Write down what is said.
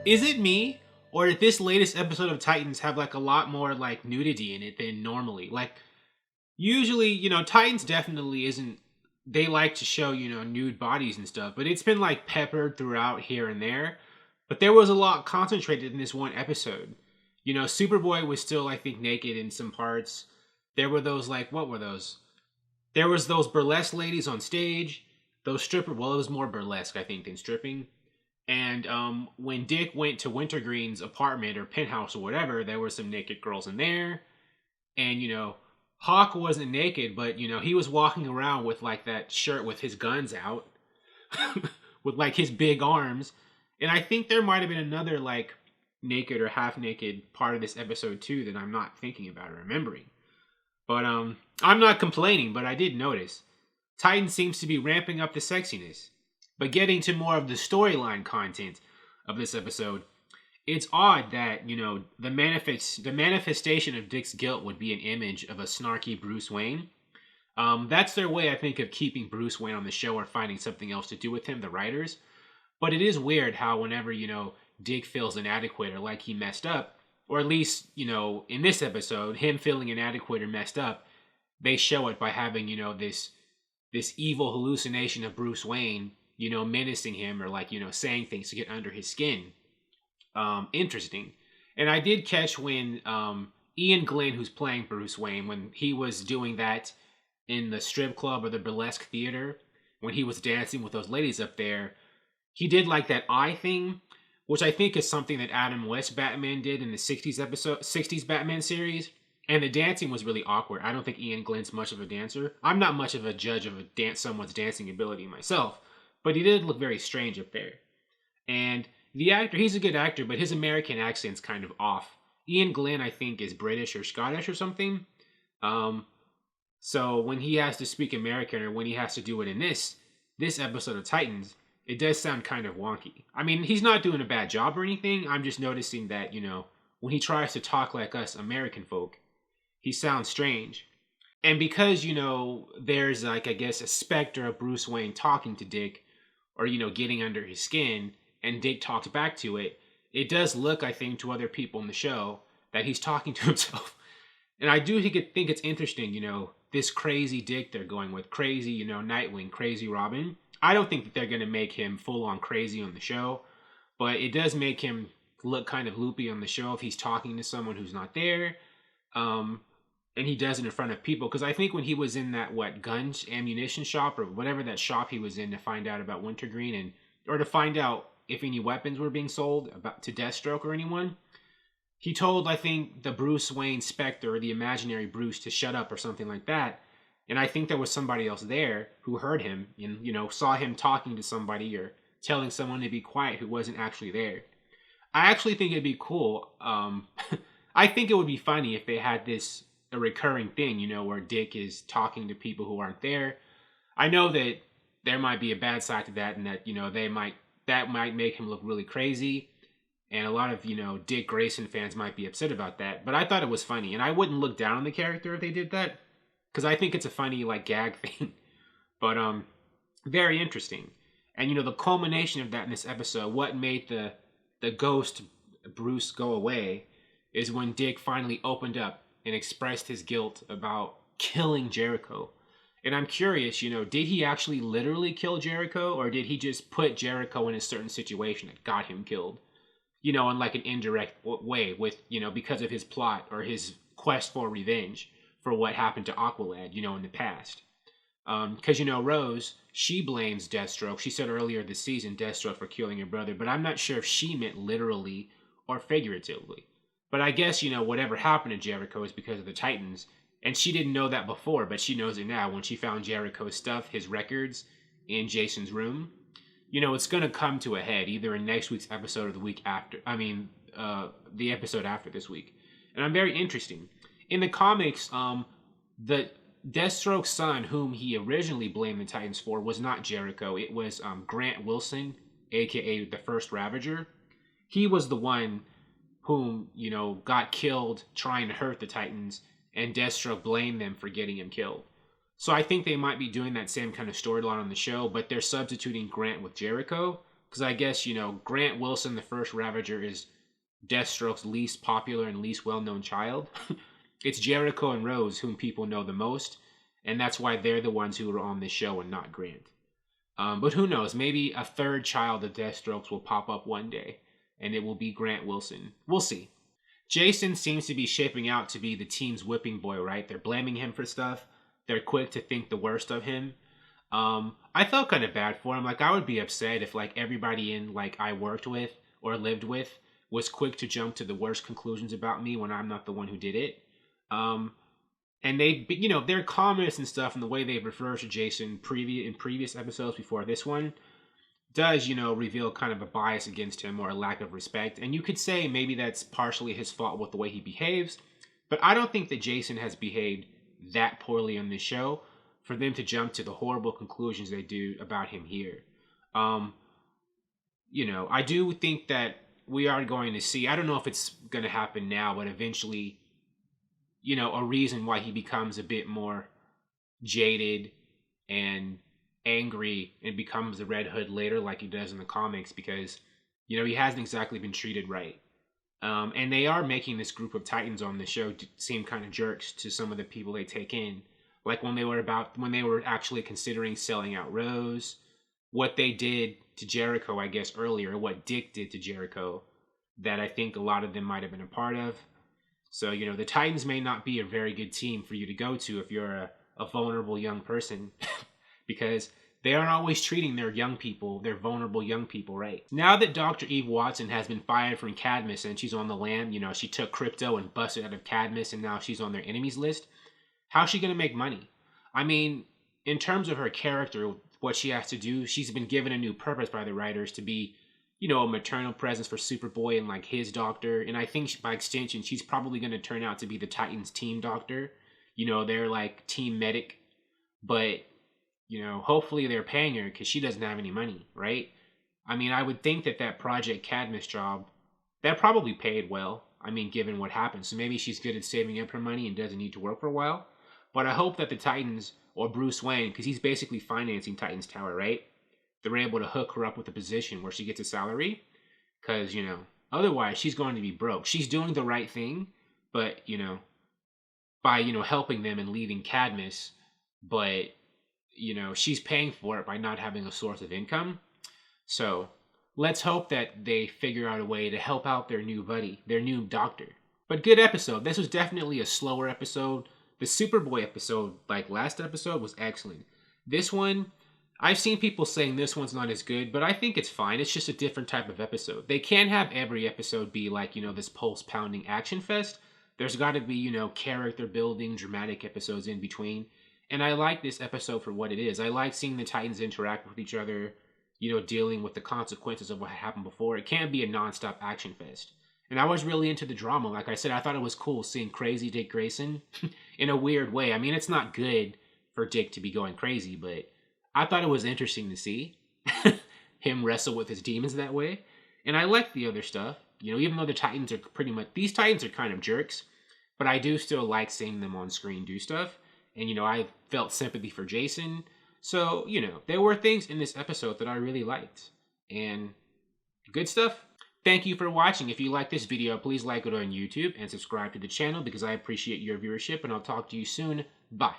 Is it me, or did this latest episode of Titans have like a lot more like nudity in it than normally? Like usually, Titans definitely isn't. They like to show nude bodies and stuff, but it's been like peppered throughout here and there. But there was a lot concentrated in this one episode. Superboy was still, I think, naked in some parts. There were those like, what were those? There was those burlesque ladies on stage. Those stripper. Well, it was more burlesque, I think, than stripping. And when Dick went to Wintergreen's apartment or penthouse or whatever, there were some naked girls in there. And, Hawk wasn't naked, but, he was walking around with, like, that shirt with his guns out. With, like, his big arms. And I think there might have been another, like, naked or half-naked part of this episode, too, that I'm not thinking about or remembering. But, I'm not complaining, but I did notice. Titan seems to be ramping up the sexiness. But getting to more of the storyline content of this episode, it's odd that, the manifestation of Dick's guilt would be an image of a snarky Bruce Wayne. That's their way, I think, of keeping Bruce Wayne on the show or finding something else to do with him, the writers. But it is weird how whenever, Dick feels inadequate or like he messed up, or at least, in this episode, him feeling inadequate or messed up, they show it by having, this evil hallucination of Bruce Wayne, menacing him or like, saying things to get under his skin. Interesting. And I did catch when Ian Glenn, who's playing Bruce Wayne, when he was doing that in the strip club or the burlesque theater, when he was dancing with those ladies up there, he did like that eye thing, which I think is something that Adam West Batman did in the 60s Batman series. And the dancing was really awkward. I don't think Ian Glenn's much of a dancer. I'm not much of a judge of someone's dancing ability myself. But he did look very strange up there. And the actor, he's a good actor, but his American accent's kind of off. Ian Glenn, I think, is British or Scottish or something. So when he has to speak American or when he has to do it in this episode of Titans, it does sound kind of wonky. I mean, he's not doing a bad job or anything. I'm just noticing that, when he tries to talk like us American folk, he sounds strange. And because, there's like, I guess, a specter of Bruce Wayne talking to Dick or, getting under his skin and Dick talks back to it, it does look, I think, to other people in the show that he's talking to himself. And I do think it's interesting, this crazy Dick they're going with, crazy, Nightwing, crazy Robin. I don't think that they're going to make him full on crazy on the show, but it does make him look kind of loopy on the show if he's talking to someone who's not there. And he does it in front of people. Because I think when he was in that, guns, ammunition shop or whatever that shop he was in to find out about Wintergreen or to find out if any weapons were being sold to Deathstroke or anyone, he told, I think, the Bruce Wayne Spectre or the imaginary Bruce to shut up or something like that. And I think there was somebody else there who heard him and, saw him talking to somebody or telling someone to be quiet who wasn't actually there. I actually think it'd be cool. I think it would be funny if they had a recurring thing, where Dick is talking to people who aren't there. I know that there might be a bad side to that and that, that might make him look really crazy. And a lot of, Dick Grayson fans might be upset about that. But I thought it was funny. And I wouldn't look down on the character if they did that. Because I think it's a funny, gag thing. But, very interesting. And, the culmination of that in this episode, what made the ghost Bruce go away, is when Dick finally opened up and expressed his guilt about killing Jericho. And I'm curious, did he actually literally kill Jericho, or did he just put Jericho in a certain situation that got him killed? In like an indirect way with, because of his plot or his quest for revenge for what happened to Aqualad, in the past. Because, Rose, she blames Deathstroke. She said earlier this season, Deathstroke for killing her brother, but I'm not sure if she meant literally or figuratively. But I guess, whatever happened to Jericho is because of the Titans. And she didn't know that before, but she knows it now when she found Jericho's stuff, his records, in Jason's room. It's going to come to a head either in next week's episode or the week after. The episode after this week. And I'm very interesting. In the comics, the Deathstroke's son, whom he originally blamed the Titans for, was not Jericho. It was Grant Wilson, a.k.a. the First Ravager. He was the one whom, got killed trying to hurt the Titans, and Deathstroke blamed them for getting him killed. So I think they might be doing that same kind of storyline on the show, but they're substituting Grant with Jericho. because I guess, you know, Grant Wilson, the first Ravager, is Deathstroke's least popular and least well-known child. It's Jericho and Rose whom people know the most, and that's why they're the ones who are on this show and not Grant. But who knows? Maybe a third child of Deathstroke's will pop up one day, and it will be Grant Wilson. We'll see. Jason seems to be shaping out to be the team's whipping boy, right? They're blaming him for stuff. They're quick to think the worst of him. I felt kind of bad for him. Like, I would be upset if, like, everybody in, like, I worked with or lived with was quick to jump to the worst conclusions about me when I'm not the one who did it. And they, you know, their comments and stuff and the way they refer to Jason in previous episodes before this one does, you know, reveal kind of a bias against him or a lack of respect. And you could say maybe that's partially his fault with the way he behaves, but I don't think that Jason has behaved that poorly on this show for them to jump to the horrible conclusions they do about him here. You know, I do think that we are going to see, I don't know if it's going to happen now, but eventually, you know, a reason why he becomes a bit more jaded and angry and becomes the Red Hood later like he does in the comics, because, you know, he hasn't exactly been treated right. And they are making this group of Titans on the show seem kind of jerks to some of the people they take in. Like when they were actually considering selling out Rose, what they did to Jericho, I guess, earlier, what Dick did to Jericho, that I think a lot of them might have been a part of. So, you know, the Titans may not be a very good team for you to go to if you're a vulnerable young person, because they aren't always treating their vulnerable young people right. Now that Dr. Eve Watson has been fired from Cadmus and she's on the lam, you know, she took Crypto and busted out of Cadmus and now she's on their enemies list. How's she going to make money? I mean, in terms of her character, what she has to do, she's been given a new purpose by the writers to be, you know, a maternal presence for Superboy and like his doctor. And I think by extension, she's probably going to turn out to be the Titans team doctor. You know, they're like team medic, but, you know, hopefully they're paying her because she doesn't have any money, right? I mean, I would think that Project Cadmus job, that probably paid well. I mean, given what happened. So maybe she's good at saving up her money and doesn't need to work for a while. But I hope that the Titans, or Bruce Wayne, because he's basically financing Titans Tower, right? They're able to hook her up with a position where she gets a salary. Because, you know, otherwise she's going to be broke. She's doing the right thing, but, you know, by, you know, helping them and leaving Cadmus, but, you know, she's paying for it by not having a source of income. So let's hope that they figure out a way to help out their new buddy, their new doctor. But good episode. This was definitely a slower episode. The Superboy episode, like last episode, was excellent. This one, I've seen people saying this one's not as good, but I think it's fine. It's just a different type of episode. They can't have every episode be like, you know, this pulse-pounding action fest. There's got to be, you know, character-building, dramatic episodes in between. And I like this episode for what it is. I like seeing the Titans interact with each other, you know, dealing with the consequences of what happened before. It can't be a non-stop action fest. And I was really into the drama. Like I said, I thought it was cool seeing crazy Dick Grayson in a weird way. I mean, it's not good for Dick to be going crazy, but I thought it was interesting to see him wrestle with his demons that way. And I like the other stuff. You know, even though the Titans are these Titans are kind of jerks, but I do still like seeing them on screen do stuff. And, you know, I felt sympathy for Jason. So, you know, there were things in this episode that I really liked. And good stuff. Thank you for watching. If you like this video, please like it on YouTube and subscribe to the channel because I appreciate your viewership, and I'll talk to you soon. Bye.